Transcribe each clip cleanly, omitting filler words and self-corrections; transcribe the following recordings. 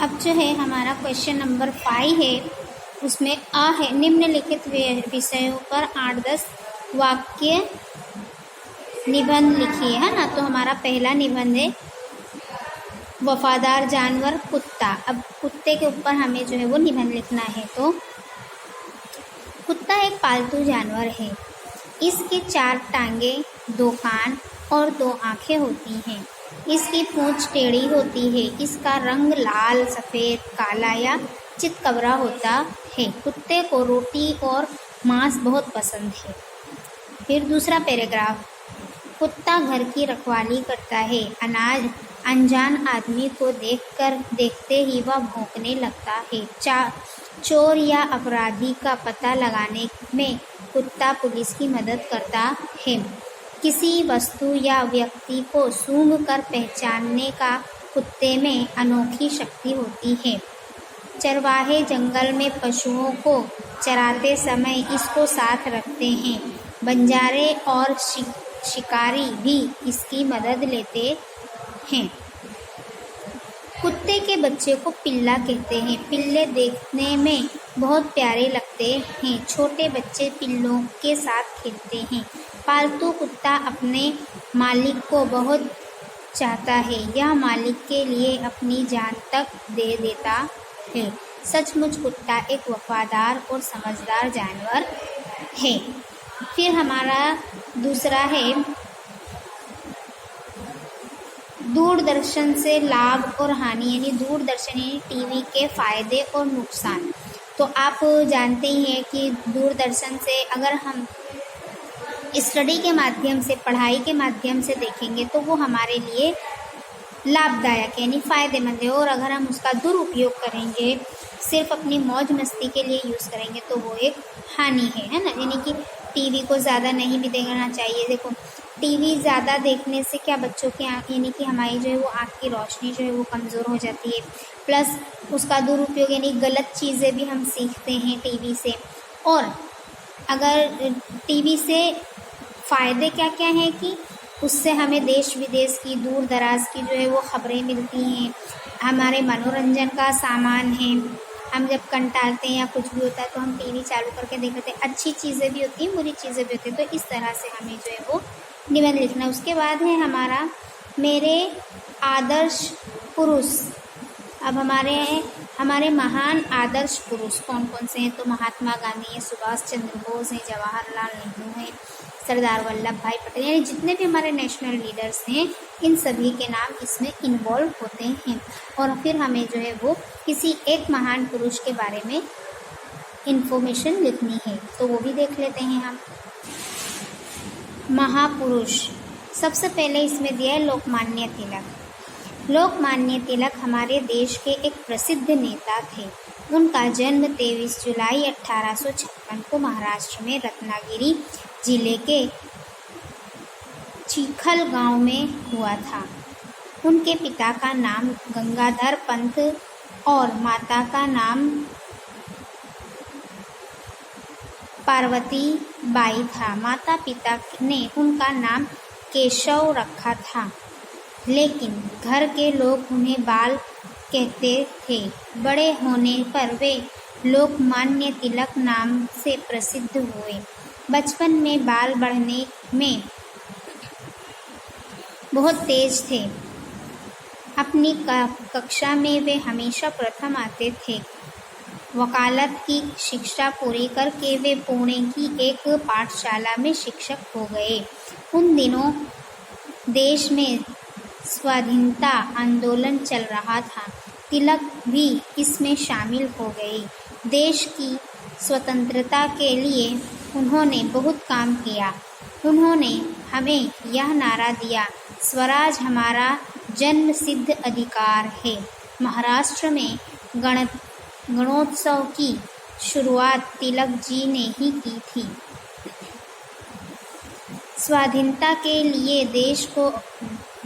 अब जो है हमारा क्वेश्चन नंबर 5 है, उसमें अ है निम्नलिखित विषयों पर 8-10 वाक्य निबंध लिखिए, है ना। तो हमारा पहला निबंध है वफादार जानवर कुत्ता। अब कुत्ते के ऊपर हमें जो है वो निबंध लिखना है। तो कुत्ता एक पालतू जानवर है। इसके 4 टांगे, 2 कान और 2 आँखें होती हैं। इसकी पूंछ टेढ़ी होती है। इसका रंग लाल, सफ़ेद, काला या चितकबरा होता है। कुत्ते को रोटी और मांस बहुत पसंद है। फिर दूसरा पैराग्राफ, कुत्ता घर की रखवाली करता है। अनजान आदमी को देखते ही वह भौंकने लगता है। चोर या अपराधी का पता लगाने में कुत्ता पुलिस की मदद करता है। किसी वस्तु या व्यक्ति को सूंघकर पहचानने का कुत्ते में अनोखी शक्ति होती है। चरवाहे जंगल में पशुओं को चराते समय इसको साथ रखते हैं। बंजारे और शिकारी भी इसकी मदद लेते हैं। कुत्ते के बच्चे को पिल्ला कहते हैं। पिल्ले देखने में बहुत प्यारे लगते हैं। छोटे बच्चे पिल्लों के साथ खेलते हैं। पालतू कुत्ता अपने मालिक को बहुत चाहता है। यह मालिक के लिए अपनी जान तक दे देता है। सचमुच कुत्ता एक वफादार और समझदार जानवर है। फिर हमारा दूसरा है दूरदर्शन से लाभ और हानि, यानी दूरदर्शन यानी टीवी के फायदे और नुकसान। तो आप जानते ही हैं कि दूरदर्शन से अगर हम स्टडी के माध्यम से, पढ़ाई के माध्यम से देखेंगे तो वो हमारे लिए लाभदायक यानी फ़ायदेमंद है। और अगर हम उसका दुरुपयोग करेंगे, सिर्फ अपनी मौज मस्ती के लिए यूज़ करेंगे तो वो एक हानि है ना। यानी कि टीवी को ज़्यादा नहीं भी देखना चाहिए। देखो, टीवी ज़्यादा देखने से क्या बच्चों की आँख यानी कि हमारी जो है वो आँख की रोशनी जो है वो कमज़ोर हो जाती है। प्लस उसका दुरुपयोग यानी गलत चीज़ें भी हम सीखते हैं टीवी से। और अगर टीवी से फ़ायदे क्या क्या हैं कि उससे हमें देश विदेश की, दूर दराज की जो है वो ख़बरें मिलती हैं। हमारे मनोरंजन का सामान है। हम जब कंटालते हैं या कुछ भी होता है तो हम टीवी चालू करके देख लेते हैं। अच्छी चीज़ें भी होती हैं, बुरी चीज़ें भी होती हैं। तो इस तरह से हमें जो है वो निबंध लिखना। उसके बाद है हमारा मेरे आदर्श पुरुष। अब हमारे महान आदर्श पुरुष कौन कौन से हैं? तो महात्मा गांधी हैं, सुभाष चंद्र बोस हैं, जवाहरलाल नेहरू हैं, सरदार वल्लभ भाई पटेल, यानी जितने भी हमारे नेशनल लीडर्स हैं इन सभी के नाम इसमें इन्वॉल्व होते हैं। और फिर हमें जो है वो किसी एक महान पुरुष के बारे में इन्फॉर्मेशन लिखनी है। तो वो भी देख लेते हैं हम। महापुरुष, सबसे पहले इसमें दिया है लोकमान्य तिलक। लोकमान्य तिलक हमारे देश के एक प्रसिद्ध नेता थे। उनका जन्म 23 जुलाई 1856 को महाराष्ट्र में रत्नागिरी जिले के चिखल गांव में हुआ था। उनके पिता का नाम गंगाधर पंत और माता का नाम पार्वती बाई था। माता पिता ने उनका नाम केशव रखा था, लेकिन घर के लोग उन्हें बाल कहते थे। बड़े होने पर वे लोकमान्य तिलक नाम से प्रसिद्ध हुए। बचपन में बाल बढ़ने में बहुत तेज थे। अपनी कक्षा में वे हमेशा प्रथम आते थे। वकालत की शिक्षा पूरी करके वे पुणे की एक पाठशाला में शिक्षक हो गए। उन दिनों देश में स्वाधीनता आंदोलन चल रहा था। तिलक भी इसमें शामिल हो गए। देश की स्वतंत्रता के लिए उन्होंने बहुत काम किया। उन्होंने हमें यह नारा दिया, स्वराज हमारा जन्मसिद्ध अधिकार है। महाराष्ट्र में गणोत्सव की शुरुआत तिलक जी ने ही की थी। स्वाधीनता के लिए देश को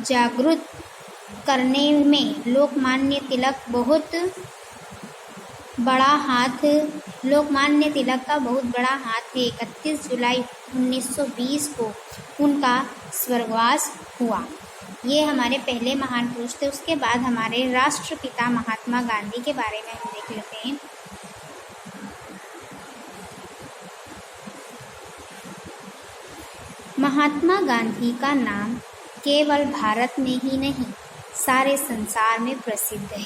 जागरूक करने में लोकमान्य तिलक का बहुत बड़ा हाथ है। 31 जुलाई 1920 को उनका स्वर्गवास हुआ। ये हमारे पहले महान पुरुष थे। उसके बाद हमारे राष्ट्रपिता महात्मा गांधी के बारे में हम देख लेते हैं। महात्मा गांधी का नाम केवल भारत में ही नहीं, सारे संसार में प्रसिद्ध है।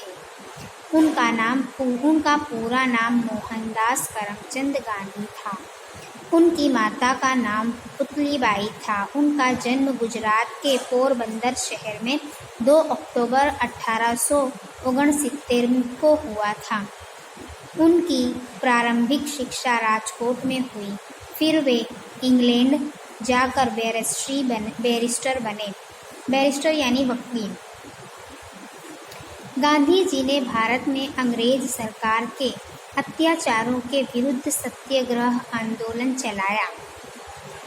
उनका पूरा नाम मोहनदास करमचंद गांधी था। उनकी माता का नाम पुतलीबाई था। उनका जन्म गुजरात के पोरबंदर शहर में 2 अक्टूबर 1869 को हुआ था। उनकी प्रारंभिक शिक्षा राजकोट में हुई। फिर वे इंग्लैंड जाकर बैरिस्टर बने। बैरिस्टर यानी वकील। गांधी जी ने भारत में अंग्रेज सरकार के अत्याचारों के विरुद्ध सत्याग्रह आंदोलन चलाया।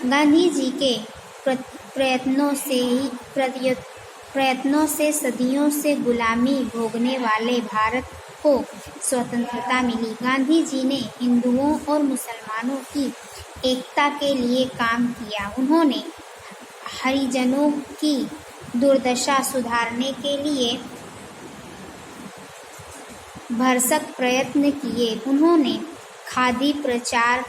गांधी जी के प्रयत्नों से सदियों से गुलामी भोगने वाले भारत को स्वतंत्रता मिली। गांधी जी ने हिंदुओं और मुसलमानों की एकता के लिए काम किया। उन्होंने हरिजनों की दुर्दशा सुधारने के लिए भरसक प्रयत्न किए। उन्होंने खादी प्रचार,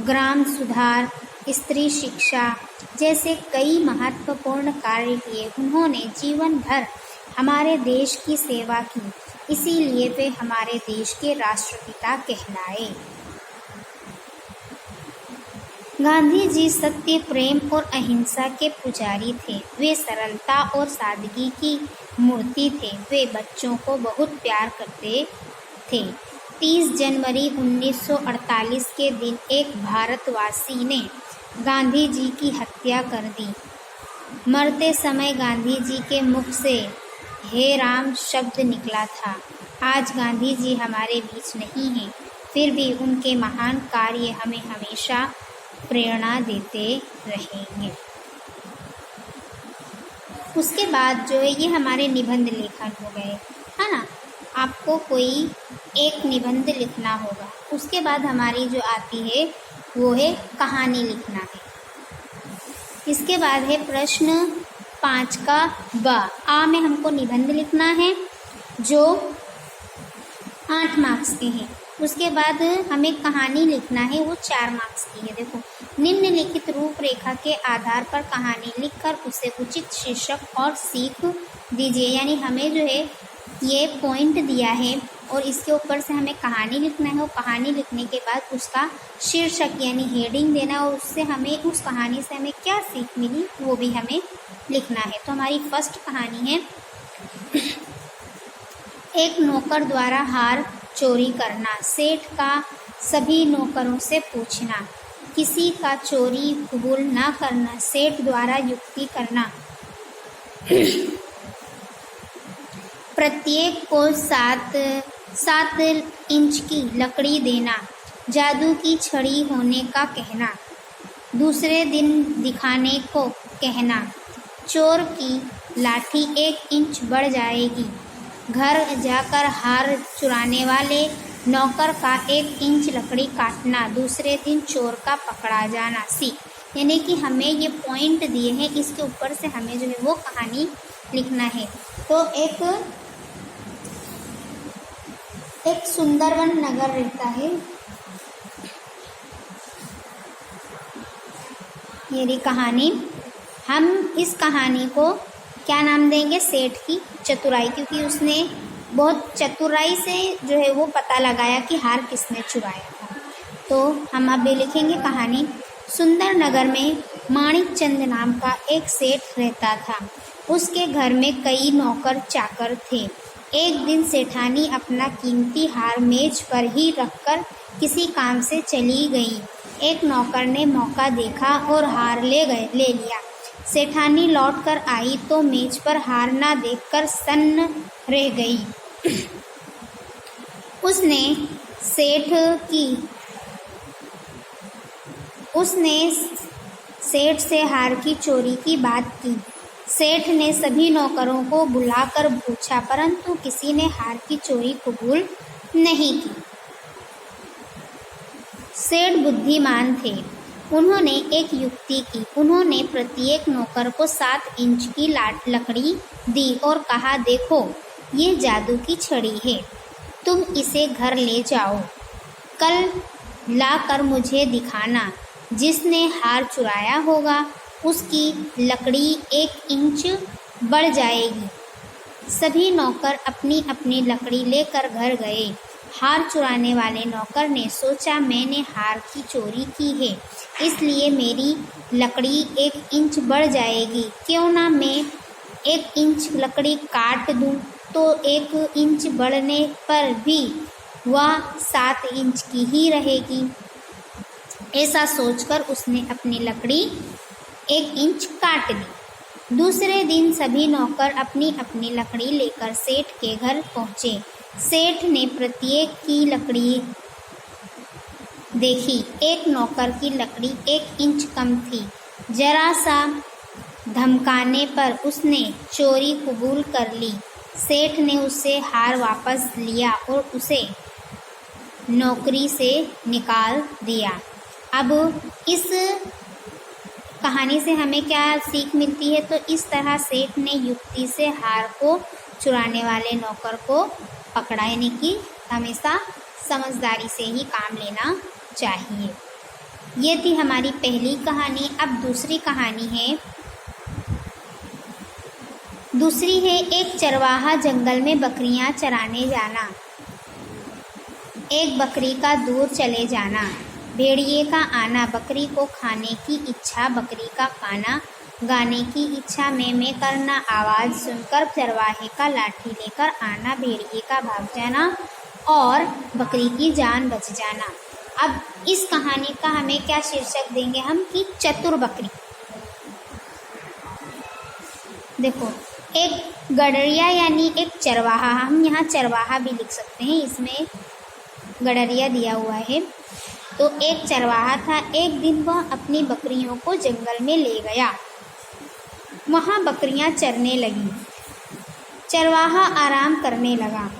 ग्राम सुधार, स्त्री शिक्षा जैसे कई महत्वपूर्ण कार्य किए। उन्होंने जीवन भर हमारे देश की सेवा की, इसीलिए वे हमारे देश के राष्ट्रपिता कहलाए। गांधी जी सत्य, प्रेम और अहिंसा के पुजारी थे। वे सरलता और सादगी की मूर्ति थे। वे बच्चों को बहुत प्यार करते थे। 30 जनवरी 1948 के दिन एक भारतवासी ने गांधी जी की हत्या कर दी। मरते समय गांधी जी के मुख से हे राम शब्द निकला था। आज गांधी जी हमारे बीच नहीं हैं, फिर भी उनके महान कार्य हमें हमेशा प्रेरणा देते रहेंगे। उसके बाद जो है ये हमारे निबंध लेखन हो गए, है ना। आपको कोई एक निबंध लिखना होगा। उसके बाद हमारी जो आती है वो है कहानी लिखना है। इसके बाद है प्रश्न 5 का ब। आ में हमको निबंध लिखना है जो 8 मार्क्स के हैं। उसके बाद हमें कहानी लिखना है, वो 4 मार्क्स की है। देखो, निम्नलिखित रूपरेखा के आधार पर कहानी लिखकर उसे उचित शीर्षक और सीख दीजिए। यानी हमें जो है ये पॉइंट दिया है और इसके ऊपर से हमें कहानी लिखना है और कहानी लिखने के बाद उसका शीर्षक यानी हेडिंग देना है और उससे हमें उस कहानी से हमें क्या सीख मिली वो भी हमें लिखना है। तो हमारी फर्स्ट कहानी है एक नौकर द्वारा हार चोरी करना। सेठ का सभी नौकरों से पूछना। किसी का चोरी कबूल ना करना। सेठ द्वारा युक्ति करना। प्रत्येक को 7 इंच की लकड़ी देना। जादू की छड़ी होने का कहना। दूसरे दिन दिखाने को कहना। चोर की लाठी 1 इंच बढ़ जाएगी। घर जाकर हार चुराने वाले नौकर का 1 इंच लकड़ी काटना। दूसरे दिन चोर का पकड़ा जाना। सी यानी कि हमें ये पॉइंट दिए हैं, इसके ऊपर से हमें जो है वो कहानी लिखना है। तो एक सुंदरवन नगर रहता है। मेरी कहानी, हम इस कहानी को क्या नाम देंगे? सेठ की चतुराई, क्योंकि उसने बहुत चतुराई से जो है वो पता लगाया कि हार किसने चुराया था। तो हम अब लिखेंगे कहानी। सुंदर नगर में माणिक चंद नाम का एक सेठ रहता था। उसके घर में कई नौकर चाकर थे। एक दिन सेठानी अपना कीमती हार मेज पर ही रखकर किसी काम से चली गई। एक नौकर ने मौका देखा और हार ले लिया। सेठानी लौटकर आई तो मेज पर हार ना देखकर सन्न रह गई। उसने सेठ से हार की चोरी की बात की। सेठ ने सभी नौकरों को बुलाकर पूछा, परंतु किसी ने हार की चोरी कबूल नहीं की। सेठ बुद्धिमान थे। उन्होंने एक युक्ति की। उन्होंने प्रत्येक नौकर को 7 इंच की लकड़ी दी और कहा, देखो ये जादू की छड़ी है, तुम इसे घर ले जाओ, कल लाकर मुझे दिखाना। जिसने हार चुराया होगा उसकी लकड़ी 1 इंच बढ़ जाएगी। सभी नौकर अपनी अपनी लकड़ी लेकर घर गए। हार चुराने वाले नौकर ने सोचा, मैंने हार की चोरी की है, इसलिए मेरी लकड़ी 1 इंच बढ़ जाएगी। क्यों ना मैं 1 इंच लकड़ी काट दूं, तो 1 इंच बढ़ने पर भी वह 7 इंच की ही रहेगी। ऐसा सोचकर उसने अपनी लकड़ी 1 इंच काट ली। दूसरे दिन सभी नौकर अपनी अपनी लकड़ी लेकर सेठ के घर पहुँचे। सेठ ने प्रत्येक की लकड़ी देखी। एक नौकर की लकड़ी 1 इंच कम थी। जरा सा धमकाने पर उसने चोरी कबूल कर ली। सेठ ने उससे हार वापस लिया और उसे नौकरी से निकाल दिया। अब इस कहानी से हमें क्या सीख मिलती है? तो इस तरह सेठ ने युक्ति से हार को चुराने वाले नौकर को पकड़ा, यानी कि हमेशा समझदारी से ही काम लेना चाहिए। ये थी हमारी पहली कहानी। अब दूसरी कहानी है। दूसरी है एक चरवाहा जंगल में बकरियां चराने जाना। एक बकरी का दूर चले जाना, भेड़िए का आना, बकरी को खाने की इच्छा, बकरी का गाना गाने की इच्छा, में करना, आवाज़ सुनकर चरवाहे का लाठी लेकर आना, भेड़िए का भाग जाना और बकरी की जान बच जाना। अब इस कहानी का हमें क्या शीर्षक देंगे हम कि चतुर बकरी। देखो, एक गडरिया यानी एक चरवाहा, हम यहाँ चरवाहा भी लिख सकते हैं, इसमें गडरिया दिया हुआ है। तो एक चरवाहा था। एक दिन वह अपनी बकरियों को जंगल में ले गया। वहाँ बकरियां चरने लगीं। चरवाहा आराम करने लगा।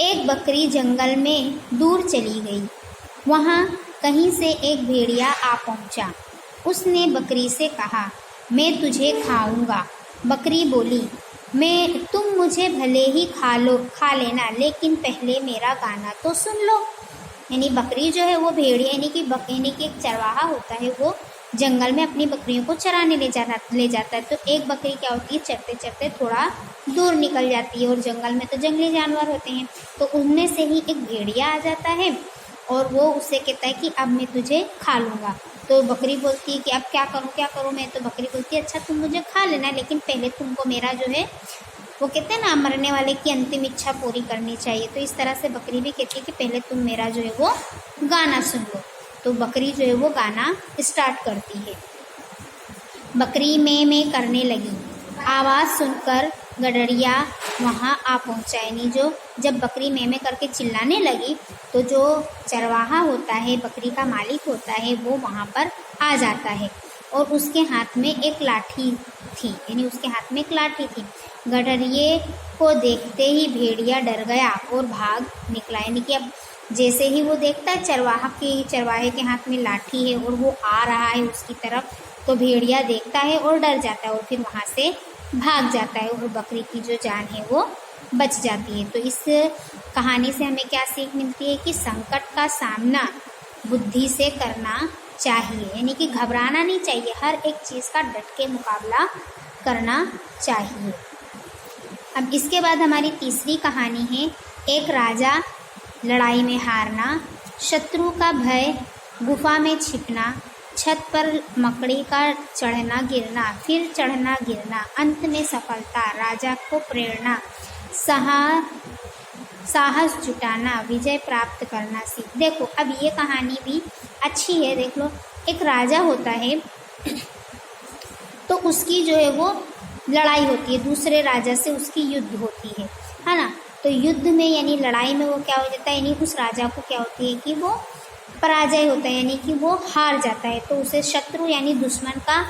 एक बकरी जंगल में दूर चली गई। वहाँ कहीं से एक भेड़िया आ पहुँचा। उसने बकरी से कहा, मैं तुझे खाऊंगा। बकरी बोली, तुम मुझे भले ही खा लेना, लेकिन पहले मेरा गाना तो सुन लो। यानी बकरी जो है वो भेड़िया यानी कि एक चरवाहा होता है, वो जंगल में अपनी बकरियों को चराने ले जाता है। तो एक बकरी क्या होती है, चरते चरते थोड़ा दूर निकल जाती है, और जंगल में तो जंगली जानवर होते हैं, तो उनमें से ही एक भेड़िया आ जाता है और वो उससे कहता है कि अब मैं तुझे खा लूँगा। तो बकरी बोलती है कि अब क्या करूँ मैं? तो बकरी बोलती है, अच्छा तुम मुझे खा लेना, लेकिन पहले तुमको मेरा जो है, वो कहते हैं ना, मरने वाले की अंतिम इच्छा पूरी करनी चाहिए। तो इस तरह से बकरी भी कहती है कि पहले तुम मेरा जो है वो गाना सुन लो। तो बकरी जो है वो गाना स्टार्ट करती है। बकरी में करने लगी। आवाज़ सुनकर गडरिया वहाँ आ पहुँचा। यानी जब बकरी में करके चिल्लाने लगी, तो जो चरवाहा होता है, बकरी का मालिक होता है, वो वहाँ पर आ जाता है और उसके हाथ में एक लाठी थी। यानी उसके हाथ में एक लाठी थी। गडरिये को देखते ही भेड़िया डर गया और भाग निकला। यानी कि अब जैसे ही वो देखता है चरवाहे के हाथ में लाठी है और वो आ रहा है उसकी तरफ, तो भेड़िया देखता है और डर जाता है और फिर वहाँ से भाग जाता है और बकरी की जो जान है वो बच जाती है। तो इस कहानी से हमें क्या सीख मिलती है कि संकट का सामना बुद्धि से करना चाहिए। यानी कि घबराना नहीं चाहिए, हर एक चीज़ का डट के मुकाबला करना चाहिए। अब इसके बाद हमारी तीसरी कहानी है एक राजा लड़ाई में हारना, शत्रु का भय, गुफा में छिपना, छत पर मकड़ी का चढ़ना गिरना, फिर चढ़ना गिरना, अंत में सफलता, राजा को प्रेरणा, साहस जुटाना, विजय प्राप्त करना सीख। देखो, अब ये कहानी भी अच्छी है। देख लो, एक राजा होता है तो उसकी जो है वो लड़ाई होती है, दूसरे राजा से उसकी युद्ध होती है ना। तो युद्ध में यानी लड़ाई में वो क्या हो जाता है, यानी उस राजा को क्या होती है कि वो पराजय होता है, यानी कि वो हार जाता है। तो उसे शत्रु यानी दुश्मन का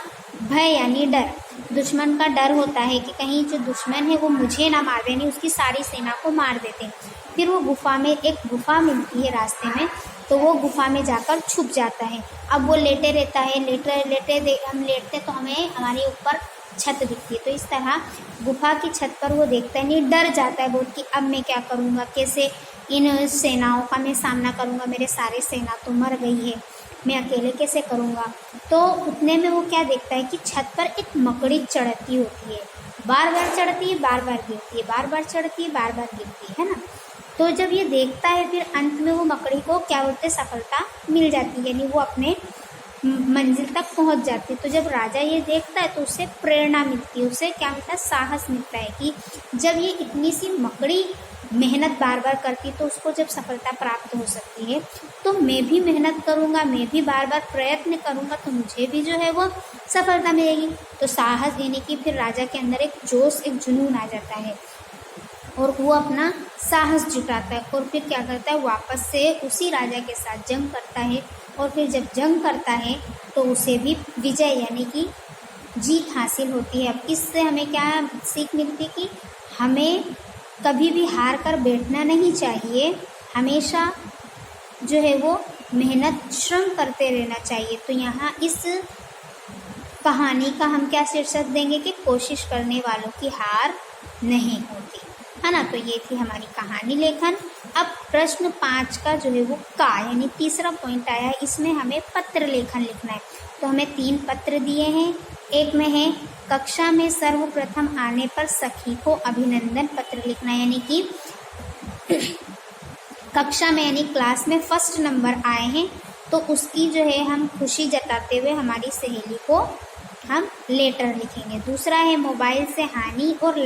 भय यानी डर, दुश्मन का डर होता है कि कहीं जो दुश्मन है वो मुझे ना मार दे, यानी उसकी सारी सेना को मार देते हैं। फिर वो गुफा में, एक गुफा मिलती है रास्ते में, तो वो गुफा में जाकर छुप जाता है। अब वो लेटे रहता है, हम लेटते तो हमें हमारे ऊपर छत दिखती है। तो इस तरह गुफा की छत पर वो देखता है, नहीं डर जाता है बहुत कि अब मैं क्या करूँगा, कैसे इन सेनाओं का मैं सामना करूँगा, मेरे सारे सेना तो मर गई है, मैं अकेले कैसे करूँगा। तो उतने में वो क्या देखता है कि छत पर एक मकड़ी चढ़ती होती है, बार बार चढ़ती है, बार बार गिरती है, बार बार चढ़ती है, बार बार गिरती है ना। तो जब ये देखता है फिर अंत में वो मकड़ी को क्या बोलते सफलता मिल जाती है, यानी वो अपने मंजिल तक पहुंच जाती है। तो जब राजा ये देखता है तो उसे प्रेरणा मिलती है, उसे क्या मिलता है, साहस मिलता है कि जब ये इतनी सी मकड़ी मेहनत बार बार करती तो उसको जब सफलता प्राप्त हो सकती है, तो मैं भी मेहनत करूँगा, मैं भी बार बार प्रयत्न करूँगा तो मुझे भी जो है वो सफलता मिलेगी। तो साहस देने की फिर राजा के अंदर एक जोश, एक जुनून आ जाता है और वो अपना साहस जुटाता है और फिर क्या करता है, वापस से उसी राजा के साथ जंग करता है। और फिर जब जंग करता है तो उसे भी विजय यानी कि जीत हासिल होती है। अब इससे हमें क्या सीख मिलती कि हमें कभी भी हार कर बैठना नहीं चाहिए, हमेशा जो है वो मेहनत श्रम करते रहना चाहिए। तो यहाँ इस कहानी का हम क्या शीर्षक देंगे कि कोशिश करने वालों की हार नहीं होती, है ना। तो ये थी हमारी कहानी लेखन। अब प्रश्न 5 का जो है वो का यानी तीसरा पॉइंट आया है, इसमें हमें पत्र लेखन लिखना है। तो हमें 3 पत्र दिए हैं। एक में है कक्षा में सर्वप्रथम आने पर सखी को अभिनंदन पत्र लिखना, यानी कि कक्षा में यानी क्लास में फर्स्ट नंबर आए हैं तो उसकी जो है हम खुशी जताते हुए हमारी सहेली को हम लेटर लिखेंगे। दूसरा है मोबाइल से हानि और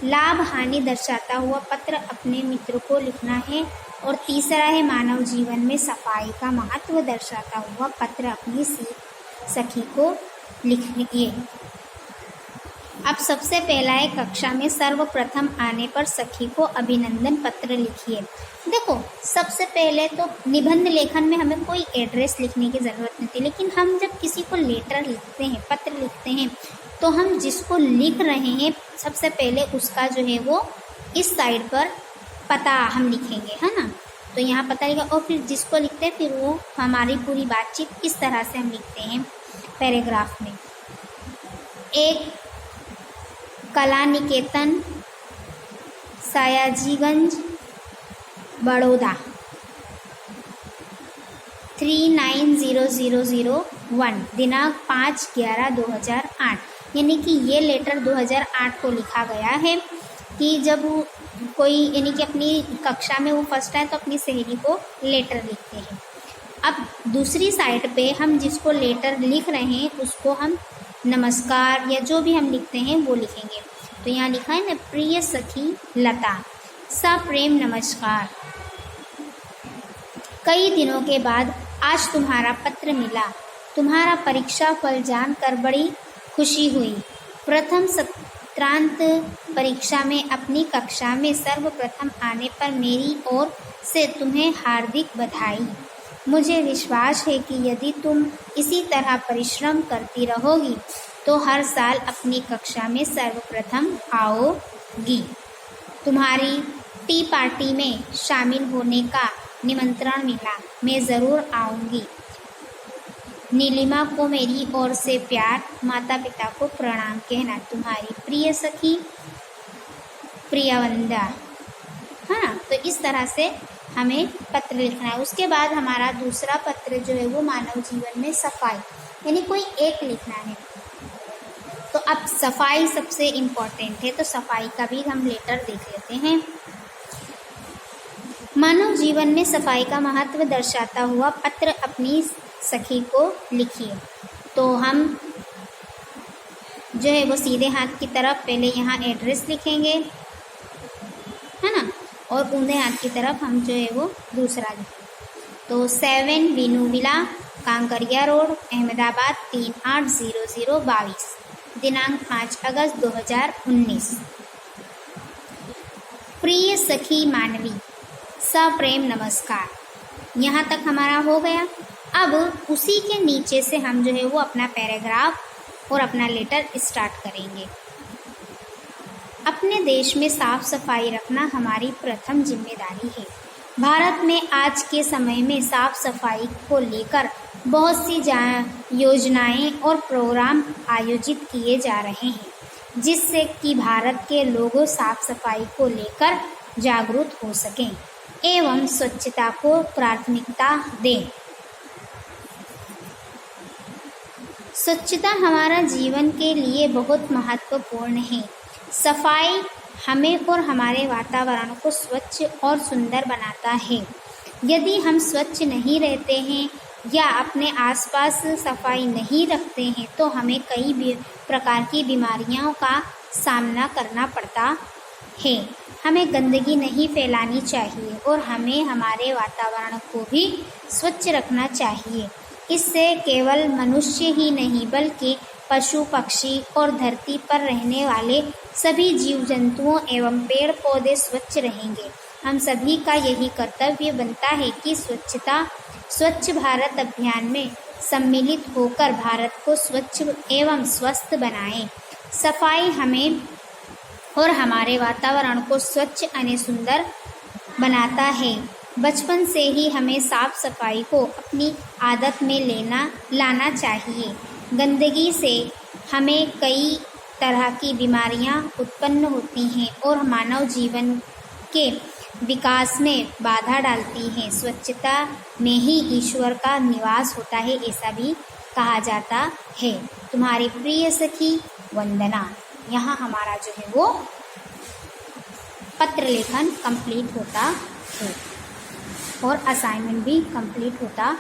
लाभ हानि दर्शाता हुआ पत्र अपने मित्र को लिखना है। और तीसरा है मानव जीवन में सफाई का महत्व दर्शाता हुआ पत्र अपनी सखी को लिखिए। अब सबसे पहला है कक्षा में सर्वप्रथम आने पर सखी को अभिनंदन पत्र लिखिए। देखो सबसे पहले तो निबंध लेखन में हमें कोई एड्रेस लिखने की ज़रूरत नहीं थी, लेकिन हम जब किसी को लेटर लिखते हैं, पत्र लिखते हैं, तो हम जिसको लिख रहे हैं सबसे पहले उसका जो है वो इस साइड पर पता हम लिखेंगे, है ना। तो यहाँ पता लिखा और फिर जिसको लिखते हैं फिर वो हमारी पूरी बातचीत इस तरह से हम लिखते हैं पैराग्राफ में। एक कला निकेतन, सयाजीगंज, बड़ौदा 390001, दिनांक 5/11/2008। यानी कि ये लेटर 2008 को लिखा गया है कि जब कोई यानी कि अपनी कक्षा में वो फर्स्ट आए तो अपनी सहेली को लेटर लिखते हैं। अब दूसरी साइड पे हम जिसको लेटर लिख रहे हैं उसको हम नमस्कार या जो भी हम लिखते हैं वो लिखेंगे। तो यहाँ लिखा है ना, प्रिय सखी लता, सप्रेम नमस्कार। कई दिनों के बाद आज तुम्हारा पत्र मिला। तुम्हारा परीक्षा फल जानकर बड़ी खुशी हुई। प्रथम सत्रांत परीक्षा में अपनी कक्षा में सर्वप्रथम आने पर मेरी ओर से तुम्हें हार्दिक बधाई। मुझे विश्वास है कि यदि तुम इसी तरह परिश्रम करती रहोगी तो हर साल अपनी कक्षा में सर्वप्रथम आओगी। तुम्हारी टी पार्टी में शामिल होने का निमंत्रण मिला, मैं ज़रूर आऊँगी। नीलिमा को मेरी ओर से प्यार, माता पिता को प्रणाम कहना। तुम्हारी प्रिय सखी प्रियवंदा। हाँ, तो इस तरह से हमें पत्र लिखना है। उसके बाद हमारा दूसरा पत्र जो है वो मानव जीवन में सफाई, यानी कोई एक लिखना है। तो अब सफाई सबसे इम्पोर्टेंट है, तो सफाई का भी हम लेटर देख लेते हैं। मानव जीवन में सफाई का महत्व दर्शाता हुआ पत्र अपनी सखी को लिखिए। तो हम जो है वो सीधे हाथ की तरफ पहले यहाँ एड्रेस लिखेंगे, है ना, और ऊंधे हाथ की तरफ हम जो है वो दूसरा लिखेंगे। तो 7 वीनू विला, कांकरिया रोड, अहमदाबाद 380022, दिनांक 5 अगस्त 2019। प्रिय सखी मानवी, सप्रेम नमस्कार। यहाँ तक हमारा हो गया। अब उसी के नीचे से हम जो है वो अपना पैराग्राफ और अपना लेटर स्टार्ट करेंगे। अपने देश में साफ सफाई रखना हमारी प्रथम जिम्मेदारी है। भारत में आज के समय में साफ सफाई को लेकर बहुत सी योजनाएं और प्रोग्राम आयोजित किए जा रहे हैं, जिससे कि भारत के लोग साफ सफाई को लेकर जागरूक हो सकें एवं स्वच्छता को प्राथमिकता दें। स्वच्छता हमारा जीवन के लिए बहुत महत्वपूर्ण है। सफाई हमें और हमारे वातावरण को स्वच्छ और सुंदर बनाता है। यदि हम स्वच्छ नहीं रहते हैं या अपने आसपास सफाई नहीं रखते हैं तो हमें कई प्रकार की बीमारियों का सामना करना पड़ता है। हमें गंदगी नहीं फैलानी चाहिए और हमें हमारे वातावरण को भी स्वच्छ रखना चाहिए। इससे केवल मनुष्य ही नहीं बल्कि पशु पक्षी और धरती पर रहने वाले सभी जीव जंतुओं एवं पेड़ पौधे स्वच्छ रहेंगे। हम सभी का यही कर्तव्य बनता है कि स्वच्छ भारत अभियान में सम्मिलित होकर भारत को स्वच्छ एवं स्वस्थ बनाएं। सफाई हमें और हमारे वातावरण को स्वच्छ और सुंदर बनाता है। बचपन से ही हमें साफ सफाई को अपनी आदत में लाना चाहिए। गंदगी से हमें कई तरह की बीमारियां उत्पन्न होती हैं और मानव जीवन के विकास में बाधा डालती हैं। स्वच्छता में ही ईश्वर का निवास होता है, ऐसा भी कहा जाता है। तुम्हारी प्रिय सखी वंदना। यहाँ हमारा जो है वो पत्र लेखन कंप्लीट होता है और असाइनमेंट भी कंप्लीट होता